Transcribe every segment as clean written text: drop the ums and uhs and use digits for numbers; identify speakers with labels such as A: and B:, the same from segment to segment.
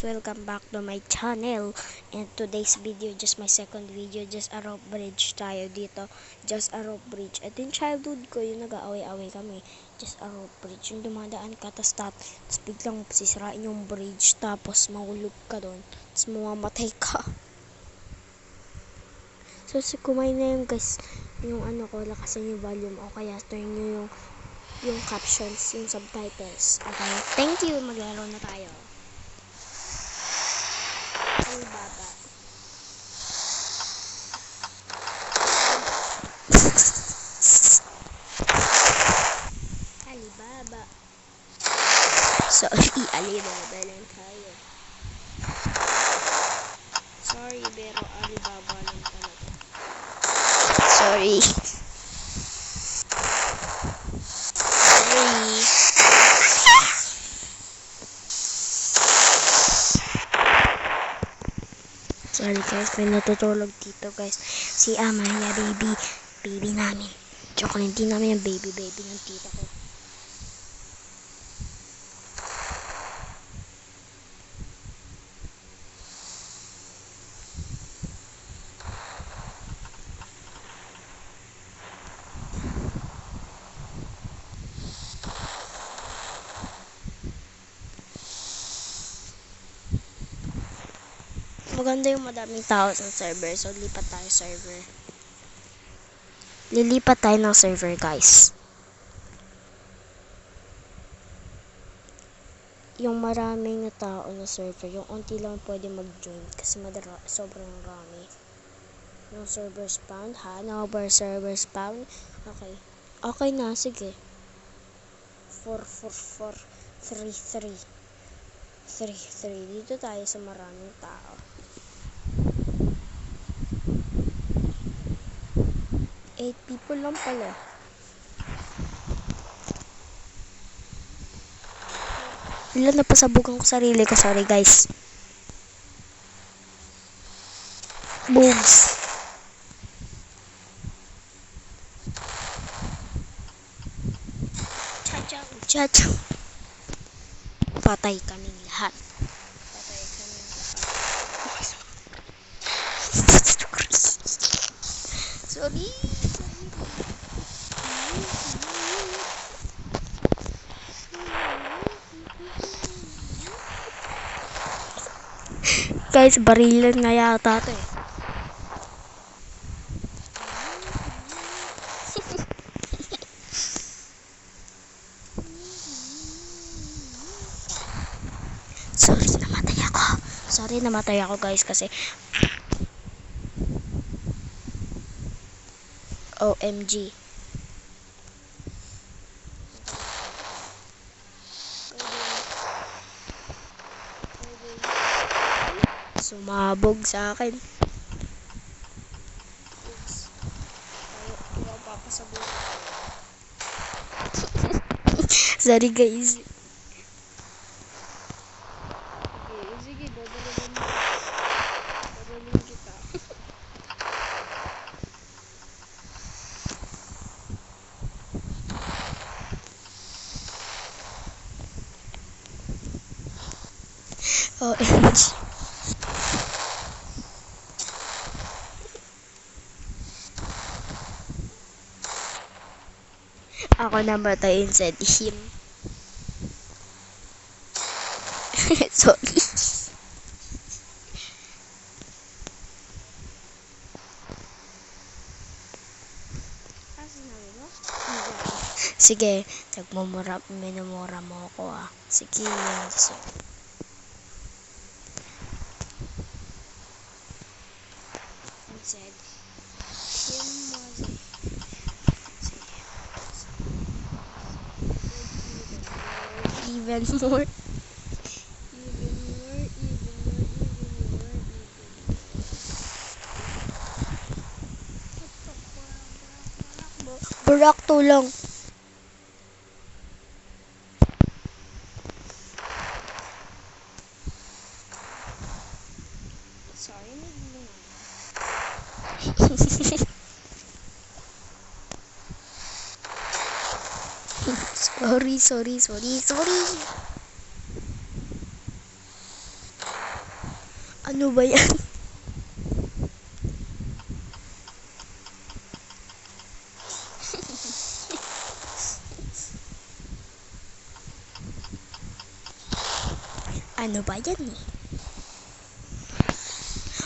A: welcome back to my channel. And today's video, just my second video, just a rope bridge tayo dito. Just a rope bridge. At yung childhood ko, yung nag-aaway-away kami. Just a rope bridge. Yung dumadaan ka, tapos biglang sisirain yung bridge, tapos mahulog ka doon, tapos mamamatay ka. So, kumain na yung guys, yung ano ko, lakasan yung volume o kaya turn nyo yung captions, yung subtitles. Okay, thank you. Maglaro na tayo. Alibaba. Alibaba. Sorry, Alibaba lang tayo. Sorry, pero Alibaba lang talaga. Sorry. Sorry guys, may natutulog dito guys. Si Amaya, baby namin. Joke lang, hindi namin yung baby ng tita ko. Maganda yung madaming tao sa server, so lipat tayo server. Lilipat tayo ng server guys. Yung maraming na tao na server, yung unti lang pwede mag-join kasi sobrang rami. No server spawn, ha? No server spawn. Okay. Okay na, sige. 4-4-4-3-3. 3-3. Dito tayo sa maraming tao. 8 people lang pala. Ilan na pasabugan ko sarili ko. Sorry guys. Booms. Chachaw. Patay kaming lahat. Sorry. Guys, barilan nga yata ito eh. Sorry, namatay ako guys kasi OMG. Sumabog sa akin. Sorry guys. Sige, dadalhin kita. OMG. Ako namatay instead him. Sorry. Sige, minumura mo ako ah. Sige, yan. Said him was even more. Burak tulong. Sorry, sorry. Ano ba yan? Ano ba yan eh?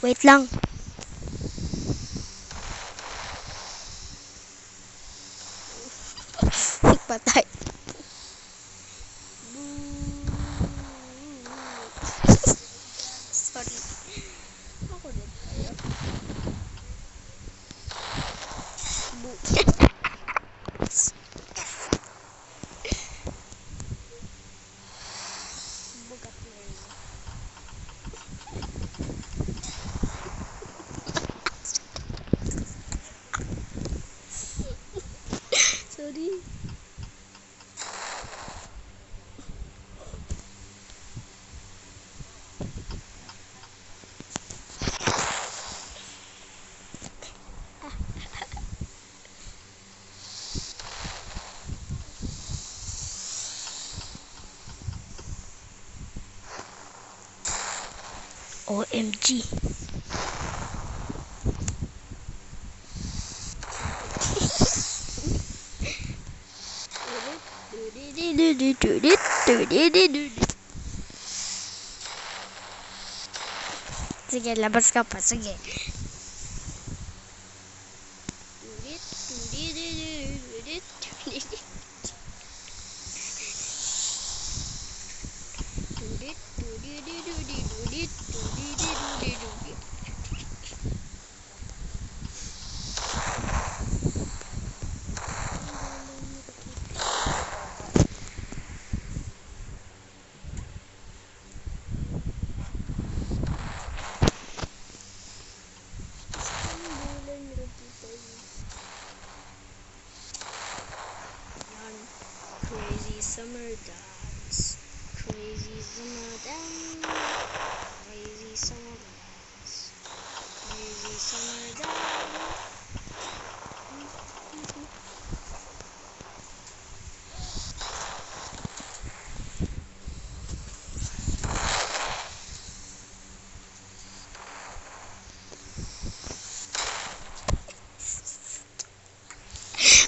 A: Wait lang. Patay. Sorry. Ako din. Bugat na yun. Sorry. OMG. Sige, labas ka pa. Sige. Crazy summer dance. Crazy summer dance. Crazy summer dance. Crazy summer dance.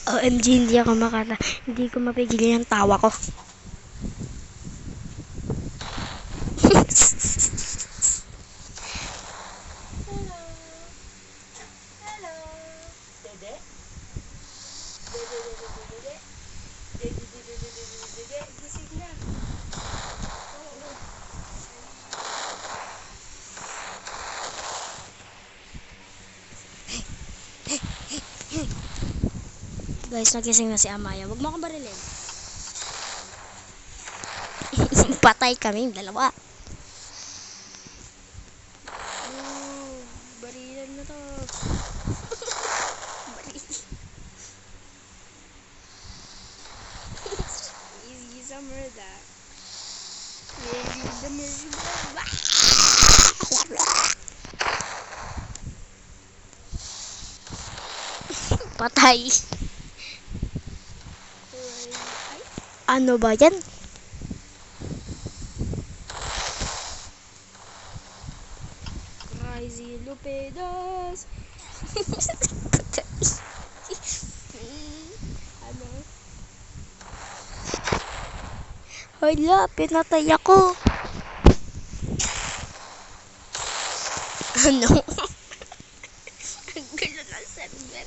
A: OMG, hindi ko mapigilan ang tawa ko.
B: Hello. Hello. Dede. Dede, dede, dede. Dede, dede, dede, dede. Gising na. Oo.
A: Guys, nagising na si Amaya. Huwag mo akong barilin. Patay kami, dalawa.
B: Barilan na to. Easy summer that. Easy summer that.
A: Patay. Ano ba yan?
B: Crazy Lupedos. Ano?
A: Hala, pinatay ako. Ano?
B: Ang gulo ng server.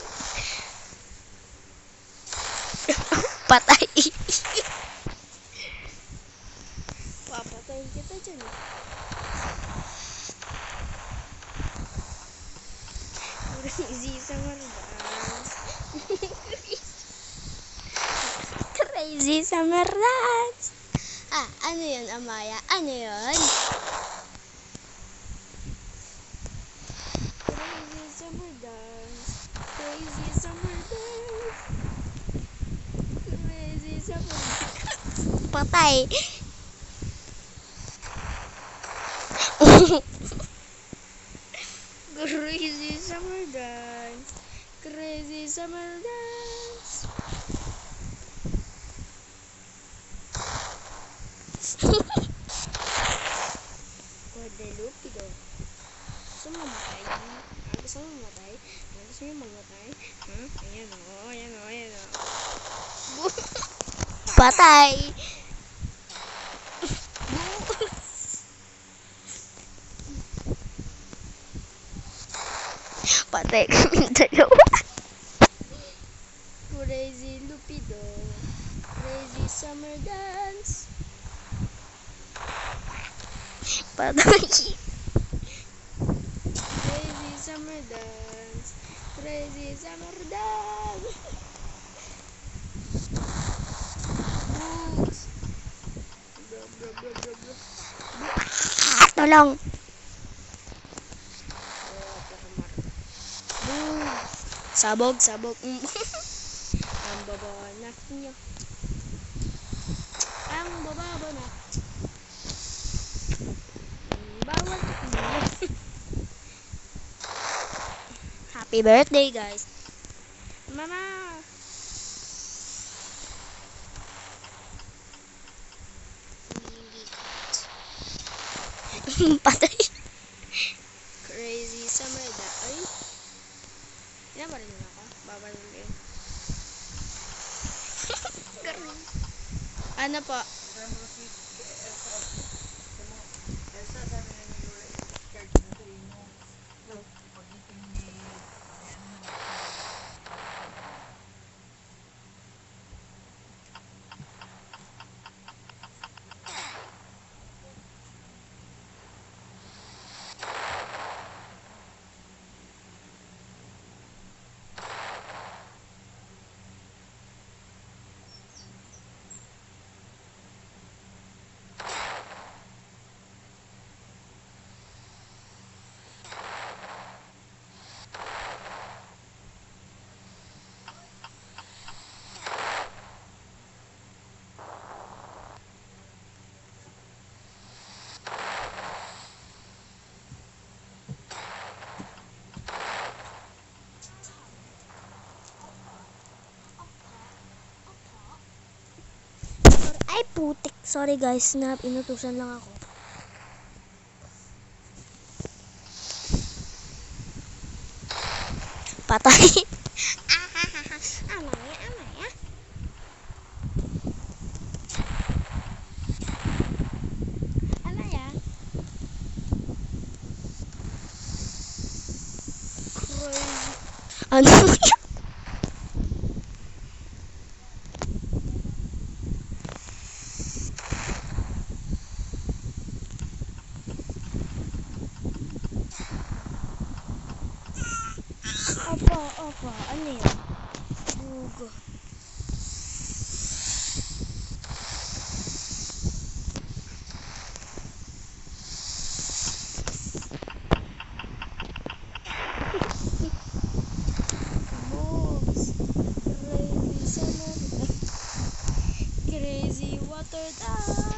A: Patay.
B: Papatayin kita dyan. Crazy summer dance.
A: Crazy summer dance. Ano yun, Amaya? Ano yun?
B: Crazy summer dance. Crazy summer dance. Crazy summer dance.
A: Patay.
B: Crazy summer dance. Crazy summer dance. God Delupido. Gusto mo mamatay? Gusto mo mamatay? Gusto mo mamatay? Ayan o, ayan o, ayan o.
A: Patay! Patay kami dalawa.
B: Crazy Lupido. Crazy summer dance.
A: Patay.
B: Crazy summer dance. Crazy summer dance. Books. Bro, bro, bro, bro, bro.
A: Tolong.
B: Oh, pakamar.
A: Sabog, sabog.
B: Ang babanak niyo. Ang bababanak. Bawal niyo.
A: Happy birthday, guys.
B: Mama.
A: Patay.
B: Crazy summer dance. Ay. Pinabarin mo ako. Babarin mo yun. Ano po?
A: Ay, putik. Sorry, guys. Inutusan lang ako. Patay. Amaya, amaya. Amaya.
B: Crazy.
A: Ano?
B: Opo. Ano yun? Bugo. Moves. Crazy summer. Crazy water dance.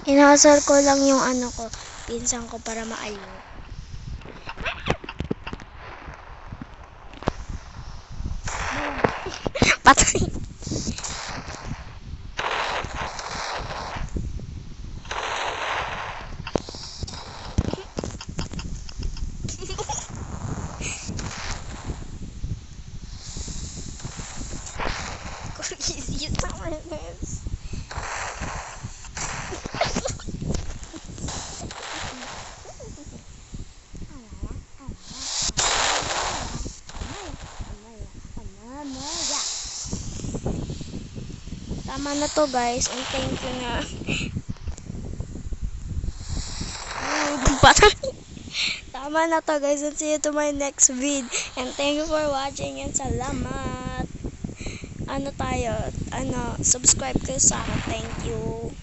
A: Inasar ko lang yung ano ko, pinsan ko para maaliw. Patay.
B: Crazy summer dance.
A: Tama na to, guys. And thank you na. Patay. Tama na to, guys. And see you to my next vid. And thank you for watching. And salamat. Subscribe kayo sa akin. Thank you.